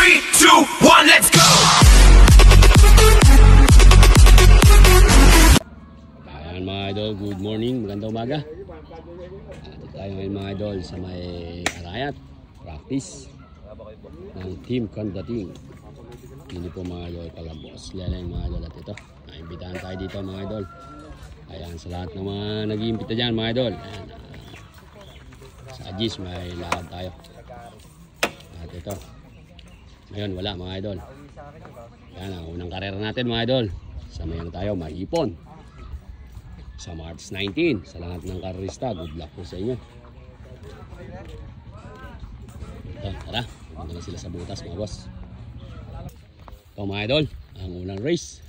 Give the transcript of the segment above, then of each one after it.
3, 2, 1, let's go! Ayan mga idol, good morning, magandang umaga. Dito tayo ngayon mga idol sa may Arayat practice ng Team Condating. Hindi po mga idol Palabos, Leleng mga idol. At ito, naimbitahan tayo dito mga idol. Ayan, sa lahat ng mga nag-iimbita dyan mga idol. Ayan, sa Agis may lakad tayo. At ito, ngayon wala mga idol. Ayan ang unang karera natin mga idol. Sa may tayo, Maipon. Sa March 19, sa lahat ng karerista, good luck po sa inyo. Ito, tara, pumunta na sila sa butas mga boss. Ito mga idol, ang unang race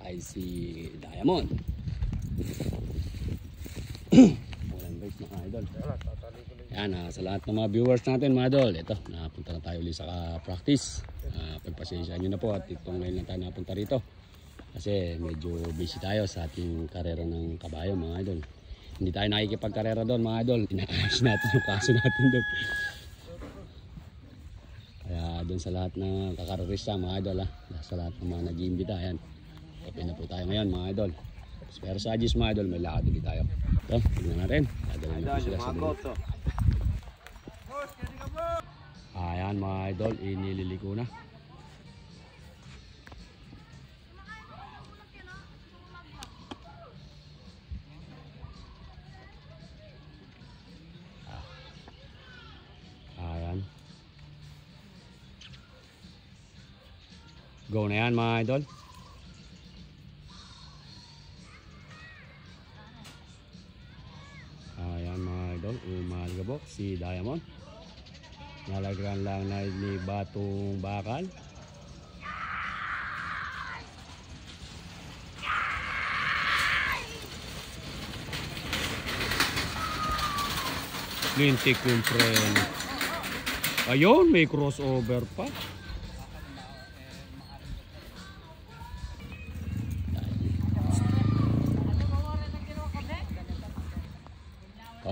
ay si Diamond. Unang race mga idol. Yan, sa lahat ng mga viewers natin mga idol, ito, napunta na tayo ulit sa practice. Pagpasensya nyo na po at itong ngayon lang tayo napunta rito. Kasi medyo busy tayo sa ating karera ng kabayo mga idol. Hindi tayo nakikipagkarera doon mga idol. Inaayos natin yung kaso natin doon. Kaya doon sa lahat ng kakarerista mga idol sa lahat ng mga nag-iimbita. Ayan. Tapin na po tayo ngayon mga idol. Pero sa Agis mga idol may lakad ulit tayo. Ito, tignan natin. Dadalhin na po sila sa dulo. Ayan mga idol, inililiko na. Go na yan mga idol. Ayan mga idol, umalgabok si Diamond. Nalagran lang na ni Batong Bakal. Lintik yung preno. Ayun, may crossover pa.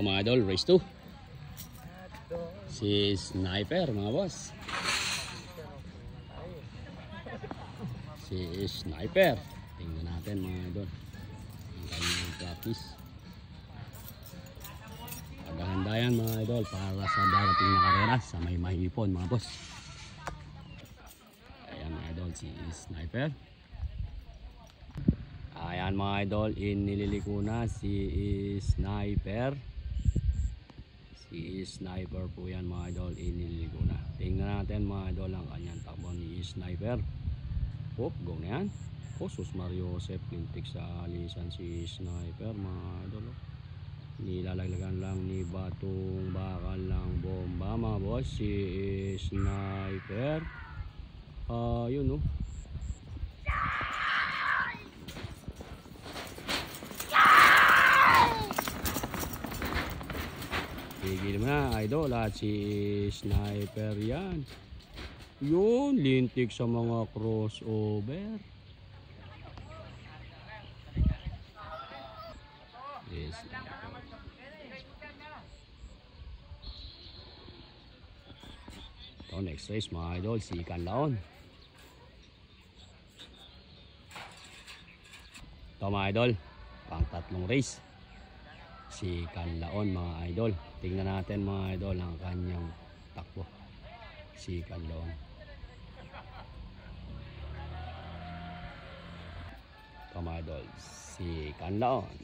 Mga idol, race 2 si Sniper mga boss. Si Sniper, tingnan natin mga idol ang kanyang practice. Paghahanda yan mga idol para sa darating na karera sa may Maipon mga boss. Ayan mga idol, si Sniper. Ayan mga idol, inililiko na si Sniper. Si Sniper po yan mga idol, iniligo na. Tingnan natin mga idol ang kanyang takbo ni Sniper. Hop, go na yan. Sus Mario Joseph, lintik sa alisan si Sniper mga idol. Nilalaglagan lang ni Batong Bakal ng bomba mga boss. Si Sniper. Yun oh. Tigil mo na idol at si Sniper yan. Yun, lintik sa mga crossover. Yes. Ito, next race mga idol, si Canlaon. Ito mga idol, pang tatlong race si Canlaon mga idol. Tingnan natin mga idol ang kanyang takbo. Si Canlaon. Ito mga idol, si Canlaon.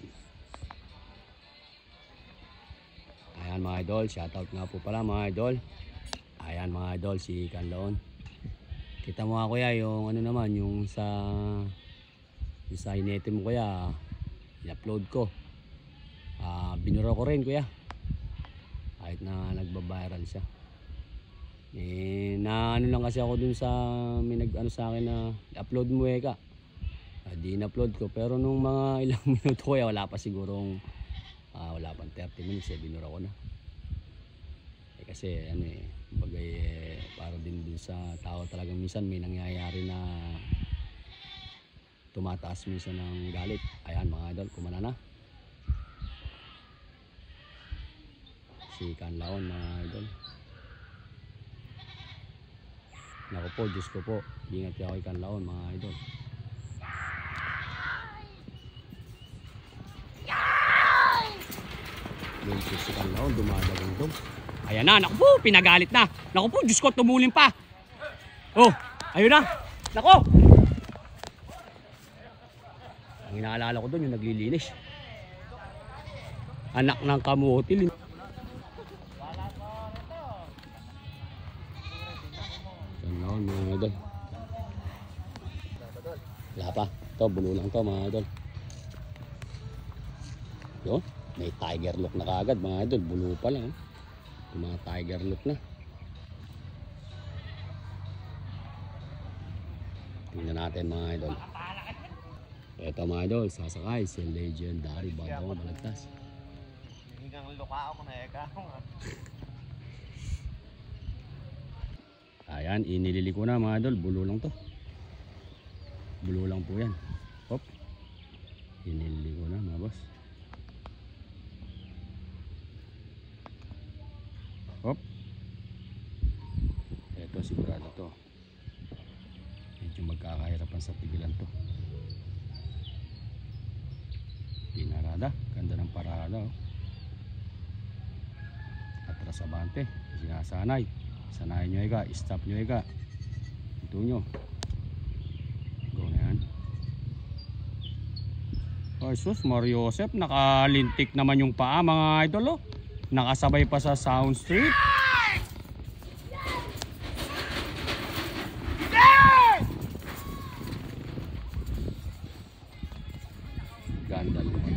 Ayan mga idol, shoutout nga po pala mga idol. Ayan mga idol, si Canlaon. Kita mo nga kuya yung ano naman, yung sa hinete mo kuya, i-upload ko. Binura ko rin kuya kahit na nagbabiral siya. Na ano lang kasi ako dun sa may nag ano sa akin na upload mo ka. Di in-upload ko pero nung mga ilang minuto kuya wala pa sigurong wala pang 30 minutes binura ko na. Kasi ano bagay para din dun sa tao talagang minsan may nangyayari na tumataas minsan ng galit. Ayan mga idol, kumana na si Canlaon mga idol. Naku po, Diyos ko po. Ingat kayo kay Kanlaon mga idol. Yung si Kanlaon, dumadagundog. Ayan na, naku po, pinagalit na. Naku po, Diyos ko, tumulin pa. Oh, ayun na. Naku! Ang inaalala ko doon, yung naglilinis. Anak ng kamutil. Kanlaon mga idol. Wala pa. Ito, bulo lang to mga idol. Yun, may tiger look na kagad mga idol. Bulo pa lang. Yung mga tiger look na. Tingnan natin mga idol. Ito mga idol, sasakay si legendary Badong Balagtas. Hinggang lukao ko na eka. Ayan, inilili ko na mga idol. Bulo lang to. Bulo lang po yan. Hop. Inilili ko na mga boss. Hop. Ito sigurado to. Medyo magkakahirapan sa pigilan to. Pinarada. Ganda ng parada. Oh. Atras abante. Sinasanay. Sanayin nyo ika. Stop nyo ika. Ito nyo. Go na yan. Oh, sus, Mario Joseph. Nakalintik naman yung paa mga idol. Oh. Nakasabay pa sa Sound Street. Ganda naman.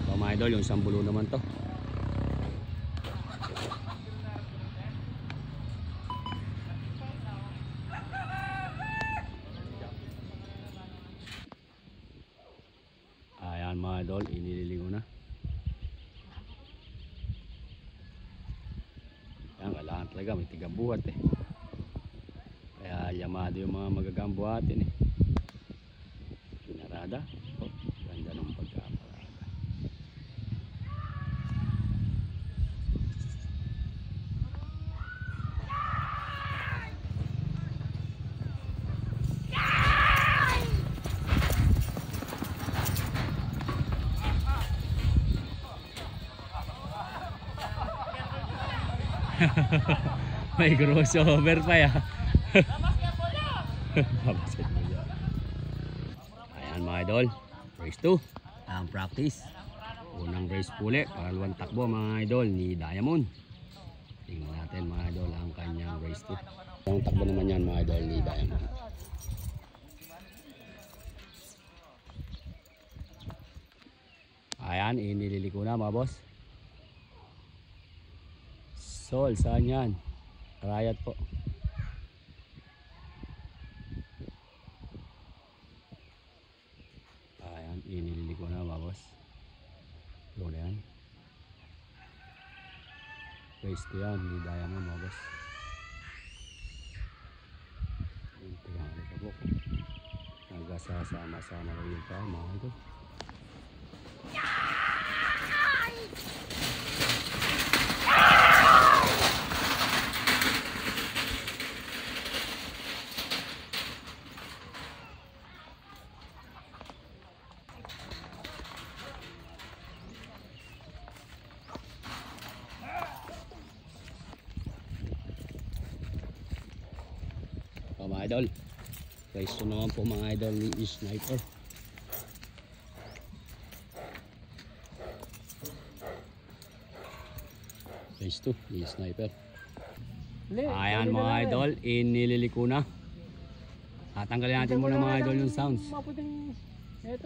So, mga idol, yung isang bulo naman to. Ayan mga idol, inililigo na. Yan, kailangan talaga may tigabuhat eh. Kaya yamado yung mga magagambuhatin eh. Pinarada. Oh, ganda ng pagkaparada. May crossover pa ya. Ayan mga idol, race 2 ang practice. Unang race puli, pangalawang takbo mga idol ni Diamond. Tingnan natin mga idol ang kanyang race 2. Ang takbo naman yan mga idol ni Diamond. Ayan, inililiko na mga boss. Sol, saan yan? Riot po. Ayan, inilili ko na mga boss. Doon yan. Race to yan, ni Diamond mga boss. Tingnan ka po. Nagasasama-sama na rin tayo mga ito. Mga idol, race to naman po mga idol ni Sniper. Race to ni Sniper. Ayan mga idol, iniliko na. Tanggalin natin muna mga idol yung sounds.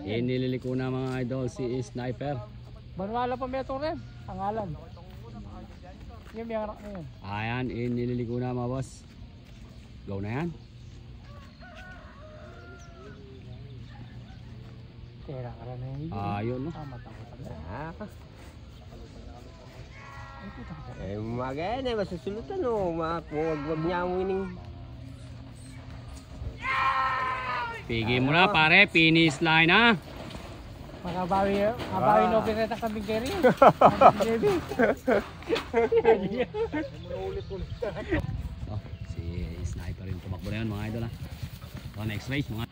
Iniliko na mga idol si Sniper. Manuala pa metong rin, pangalan. Yung may anak na yun. Ayan, iniliko na mga boss. Go na yan. Tera ka rin na yung Ayun no. matang-matang. Eh, umaga yan eh, masasulutan o. Huwag niya ang winning. Pigil mo na pare, finish line ha. Makabawi na operate ang kambing carry. Oh, si sniper yung tumakbo na yun mga idol ha. So next race mga